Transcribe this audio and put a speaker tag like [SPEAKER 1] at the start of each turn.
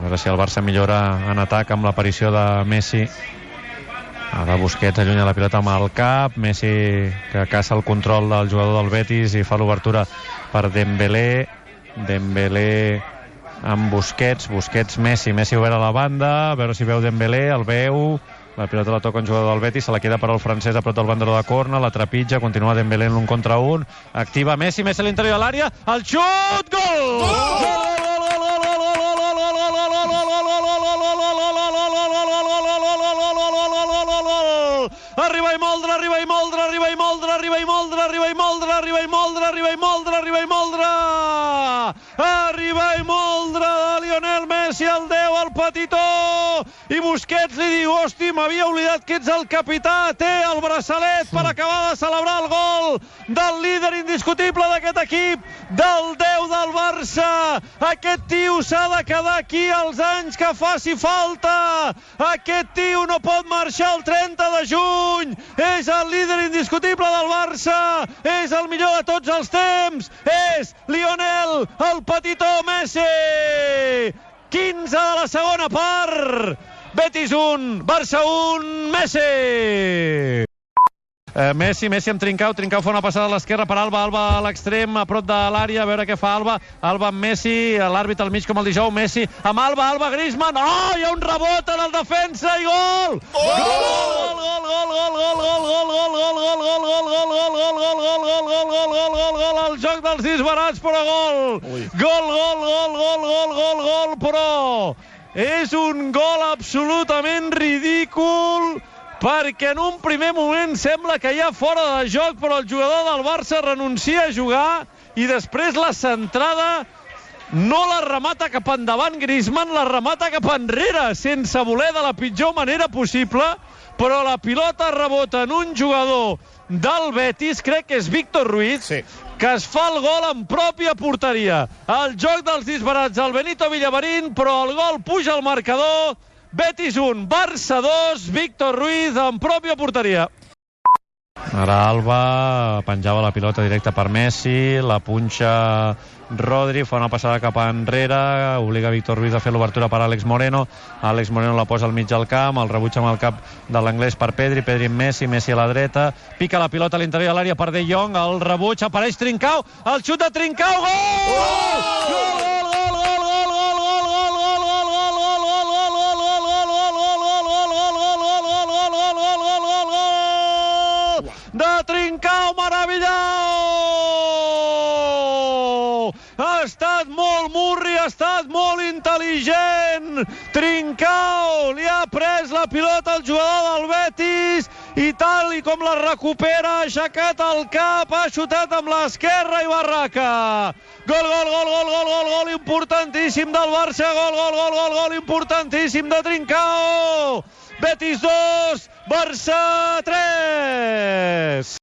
[SPEAKER 1] veure si el Barça millora en atac amb l'aparició de Messi. Ara Busquets allunya la pilota amb el cap, Messi que caça el control del jugador del Betis i fa l'obertura per Dembélé amb Busquets, Messi obert a la banda, a veure si veu Dembélé, el veu, la pilota la toca un jugador del Betis, se la queda per al francès a prop del banderó de corna, la trepitja, continua Dembélé en un contra un, activa Messi a l'interior de l'àrea, el xut, gol! Arriba i moldre, de Lionel Messi, el 10, el petitó, i Busquets li diu, hosti, m'havia oblidat que ets el capità, té el braçalet per acabar de celebrar el gol del líder indiscutible d'aquest equip, del 10 del Barça. Aquest tio s'ha de quedar aquí els anys que faci falta, aquest tio no pot marxar el 30 de juny, és el líder indiscutible del Barça, és el millor de tots els temps, és Lionel, el petitó Messi. 15 de la segona part, Betis 1, Barça 1, Messi. Messi amb Trincao fa una passada a l'esquerra per Alba a l'extrem, a prop de l'àrea, a veure què fa Alba amb Messi, l'àrbitre al mig com el dijous, Messi amb Alba, Griezmann, hi ha un rebot en el defensa i gol! El joc dels disbarats, però gol! Gol, però és un gol absolutament ridícul, perquè en un primer moment sembla que hi ha fora de joc, però el jugador del Barça renuncia a jugar i després la centrada no la remata cap endavant Griezmann, la remata cap enrere, sense voler, de la pitjor manera possible, però la pilota rebota en un jugador del Betis, crec que és Víctor Ruiz, que es fa el gol en pròpia porteria. El joc dels disbarats al Benito Villamarín, però el gol puja al marcador. Betis 1, Barça 2, Víctor Ruiz en pròpia porteria. Ara Alba penjava la pilota directa per Messi, la punxa Rodri, fa una passada cap enrere, obliga Víctor Ruiz a fer l'obertura per Àlex Moreno la posa al mig del camp, el rebutja amb el cap de l'anglès per Pedri amb Messi a la dreta, pica la pilota a l'interior de l'àrea per De Jong, el rebuig, apareix Trincao, el xut de Trincao, gol! De Trincao, meravellós! Ha estat molt murri, ha estat molt intel·ligent. Trincao li ha pres la pilota al jugador del Betis i tal i com la recupera, ha aixecat el cap, ha xutat amb l'esquerra i barraca. Gol importantíssim del Barça, gol importantíssim de Trincao. Betis 2, Barça 3.